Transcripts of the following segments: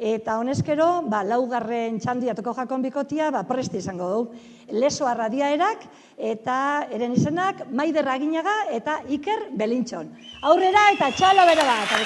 Eta honezkero, laugarren txandiatuko jakon bikotia, presti izango dugu. Lesoa Radiaerak eta eren izenak Maider Aginaga eta Iker Belintxon. Aurrera eta txalo bere bat!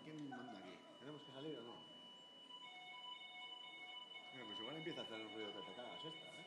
¿Quién manda aquí? ¿Tenemos que salir o no? Pues igual empieza a hacer un ruido que te cagas esta, ¿eh?